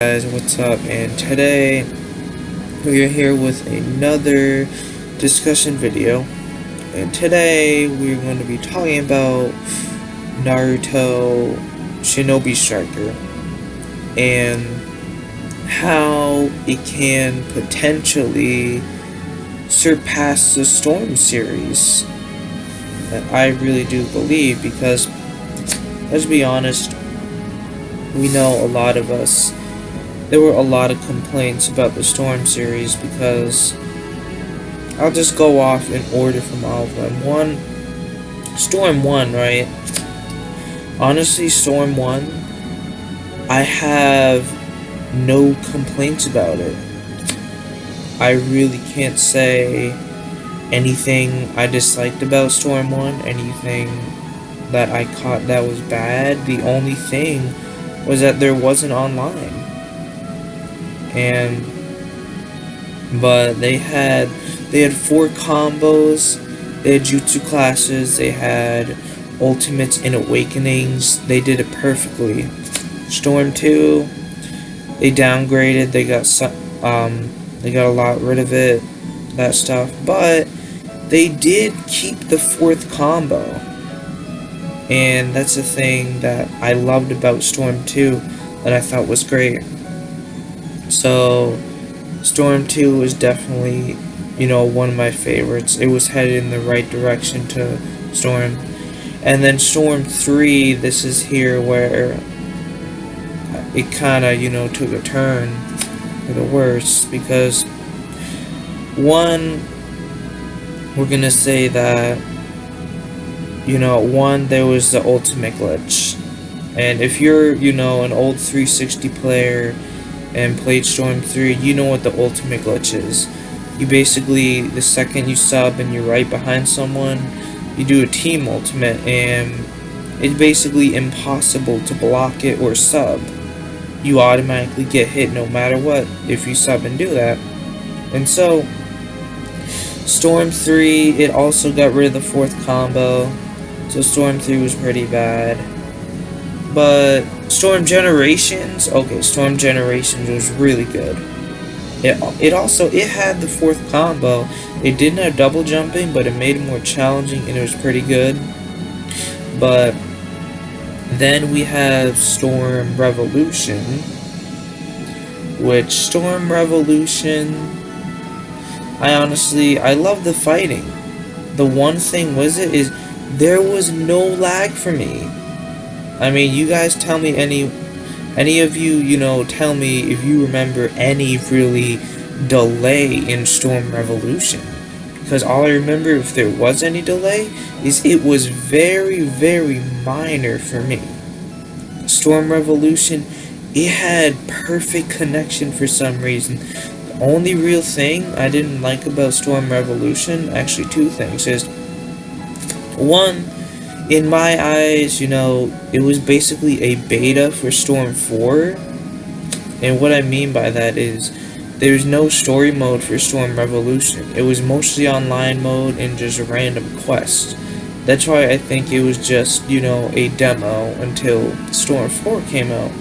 Guys, what's up? And today we are here with another discussion video, and today we're going to be talking about Naruto Shinobi Striker and how it can potentially surpass the Storm series. And I really do believe, because let's be honest, we know a lot of us, there were a lot of complaints about the Storm series, because I'll just go off in order from all of them. Storm 1, right? Honestly, Storm 1, I have no complaints about it. I really can't say anything I disliked about Storm 1, anything that I caught that was bad. The only thing was that there wasn't online. But they had 4 combos, they had jutsu classes, they had ultimates and awakenings. They did it perfectly. Storm 2, they downgraded, they got a lot rid of it, that stuff, but they did keep the 4th combo. And that's the thing that I loved about Storm 2 that I thought was great. So Storm 2 was definitely, one of my favorites. It was headed in the right direction to Storm. And then Storm 3, this is here where it kind of, took a turn for the worse, because one, we're gonna say that, there was the ultimate glitch. And if you're, an old 360 player and played Storm 3, you know what the ultimate glitch is. You basically, the second you sub and you're right behind someone, you do a team ultimate, and it's basically impossible to block it or sub. You automatically get hit no matter what if you sub and do that. And so, Storm 3, it also got rid of the 4th combo, so Storm 3 was pretty bad. But Storm Generations was really good. It had the 4th combo. It didn't have double jumping, but it made it more challenging, and it was pretty good. But then we have Storm Revolution, which Storm Revolution, I love the fighting. The one thing with it is there was no lag for me. I mean, you guys tell me, any of you, tell me if you remember any really delay in Storm Revolution. Because all I remember, if there was any delay, is it was very, very minor for me. Storm Revolution, it had perfect connection for some reason. The only real thing I didn't like about Storm Revolution, actually 2 things, is one, in my eyes, it was basically a beta for Storm 4. And what I mean by that is, there's no story mode for Storm Revolution. It was mostly online mode and just random quests. That's why I think it was just, a demo until Storm 4 came out.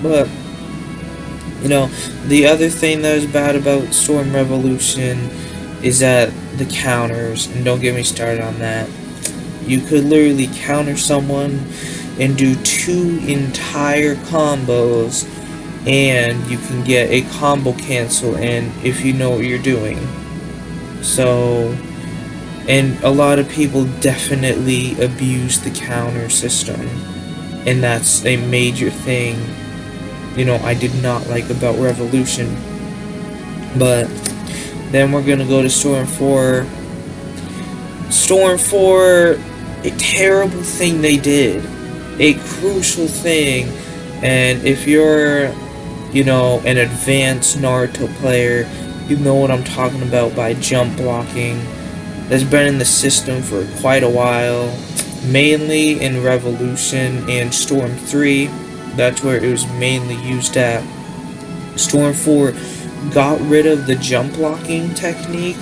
But, the other thing that was bad about Storm Revolution is that the counters, and don't get me started on that. You could literally counter someone and do 2 entire combos, and you can get a combo cancel in if you know what you're doing. So, and a lot of people definitely abuse the counter system, and that's a major thing, I did not like about Revolution. But then we're gonna go to Storm 4. Storm 4, a terrible thing they did, a crucial thing, and if you're, an advanced Naruto player, you know what I'm talking about by jump blocking. That's been in the system for quite a while, mainly in Revolution and Storm 3, that's where it was mainly used at. Storm 4 got rid of the jump blocking technique,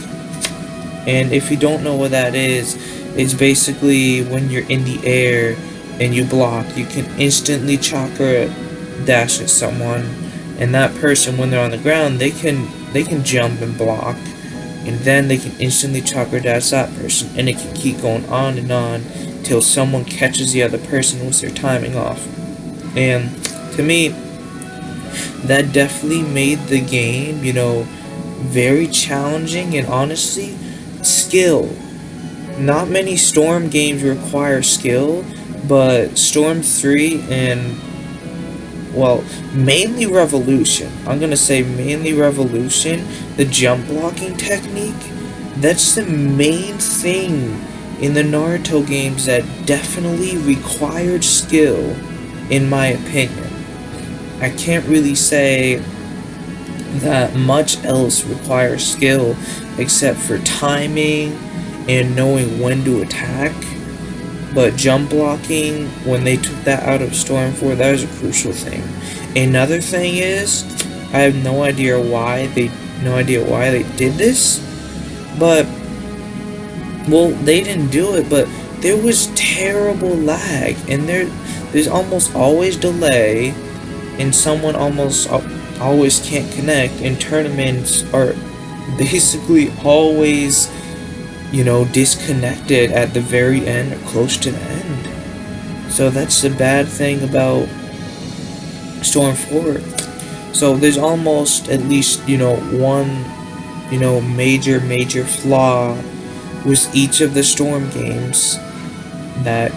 and if you don't know what that is, it's basically when you're in the air and you block, you can instantly chakra dash at someone, and that person, when they're on the ground, they can jump and block, and then they can instantly chakra dash that person, and it can keep going on and on till someone catches the other person with their timing off. And to me, that definitely made the game, very challenging, and honestly, skill. Not many Storm games require skill, but Storm 3 and, well, mainly Revolution. I'm gonna say mainly Revolution, the jump blocking technique, that's the main thing in the Naruto games that definitely required skill, in my opinion. I can't really say that much else requires skill except for timing and knowing when to attack. But jump blocking, when they took that out of Storm 4, that was a crucial thing. Another thing is, I have no idea why they did this, but, well, they didn't do it, but there was terrible lag, and there's almost always delay, and someone almost always can't connect, and tournaments are basically always, disconnected at the very end or close to the end. So that's the bad thing about Storm 4. So there's almost at least, one, major flaw with each of the Storm games that,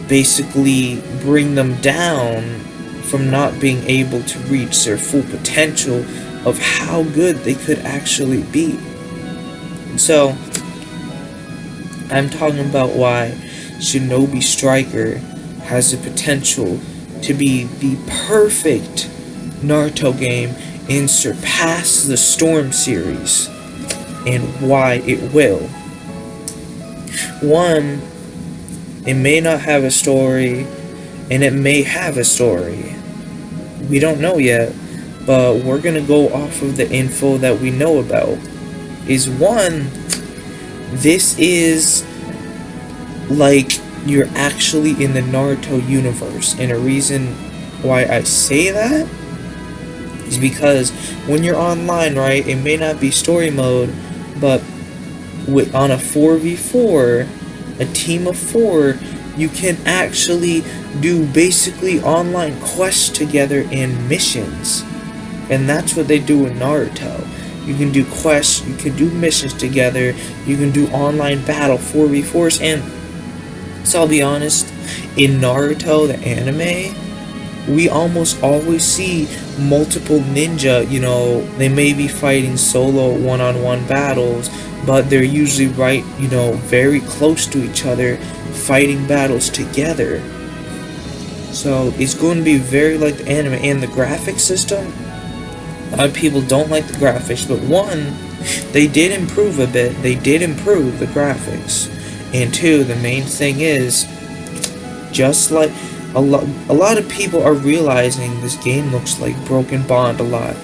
basically bring them down from not being able to reach their full potential of how good they could actually be. So, I'm talking about why Shinobi Striker has the potential to be the perfect Naruto game and surpass the Storm series, and why it will. One, it may not have a story, and it may have a story. We don't know yet, but we're gonna go off of the info that we know about. Is one, this is like you're actually in the Naruto universe, and a reason why I say that is because when you're online, right, it may not be story mode, but on a 4v4, a team of 4, you can actually do basically online quests together and missions. And that's what they do in Naruto. You can do quests, you can do missions together, you can do online battle 4v4s, and so I'll be honest, in Naruto, the anime, we almost always see multiple ninja, they may be fighting solo one-on-one battles, but they're usually right, very close to each other, fighting battles together. So it's going to be very like the anime, and the graphic system, a lot of people don't like the graphics, but one, they did improve a bit, they did improve the graphics, and two, the main thing is, just like a lot of people are realizing this game looks like Broken Bond a lot,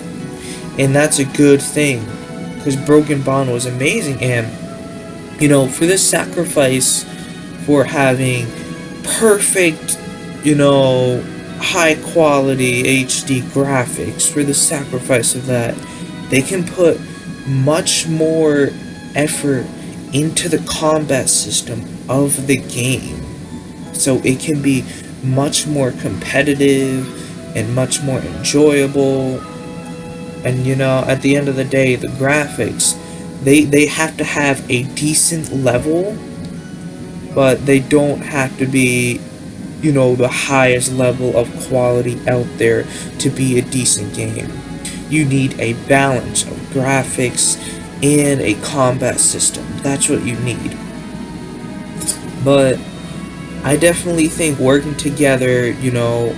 and that's a good thing, because Broken Bond was amazing, and for this sacrifice for having perfect, high quality HD graphics, for the sacrifice of that, they can put much more effort into the combat system of the game, so it can be much more competitive and much more enjoyable. And at the end of the day, the graphics, they have to have a decent level, but they don't have to be the highest level of quality out there to be a decent game. You need a balance of graphics and a combat system. That's what you need. But I definitely think working together,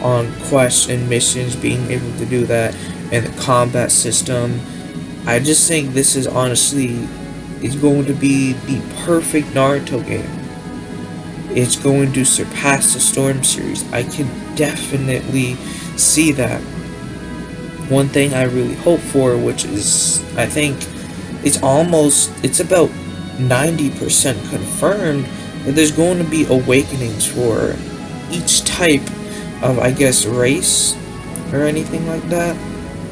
on quests and missions, being able to do that, and the combat system, I just think this is honestly, it's going to be the perfect Naruto game. It's going to surpass the Storm series. I can definitely see that. One thing I really hope for, which is, I think, it's about 90% confirmed, that there's going to be awakenings for each type of, I guess, race. or anything like that,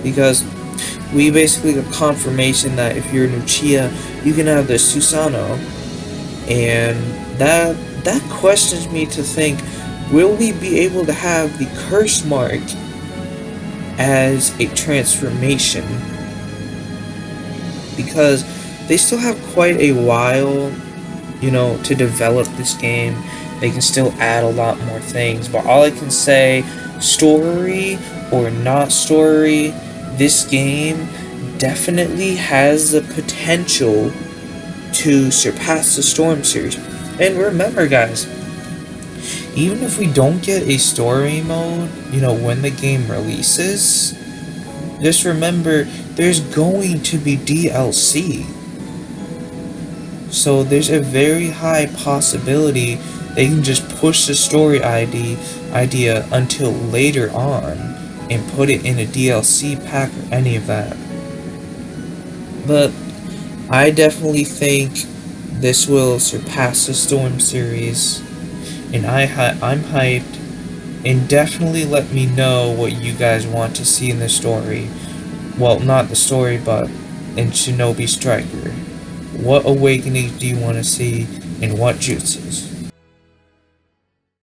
because we basically got confirmation that if you're an Uchiha, you can have the Susanoo, and that questions me to think, will we be able to have the curse mark as a transformation? Because they still have quite a while, to develop this game. They can still add a lot more things, but all I can say, story or not story, this game definitely has the potential to surpass the Storm series. And remember, guys, even if we don't get a story mode, when the game releases, just remember there's going to be DLC. So there's a very high possibility they can just push the story idea until later on and put it in a DLC pack or any of that. But I definitely think this will surpass the Storm series, and I'm hyped. And definitely let me know what you guys want to see in the story. Well, not the story, but in Shinobi Striker. What awakenings do you want to see, and what jutsus?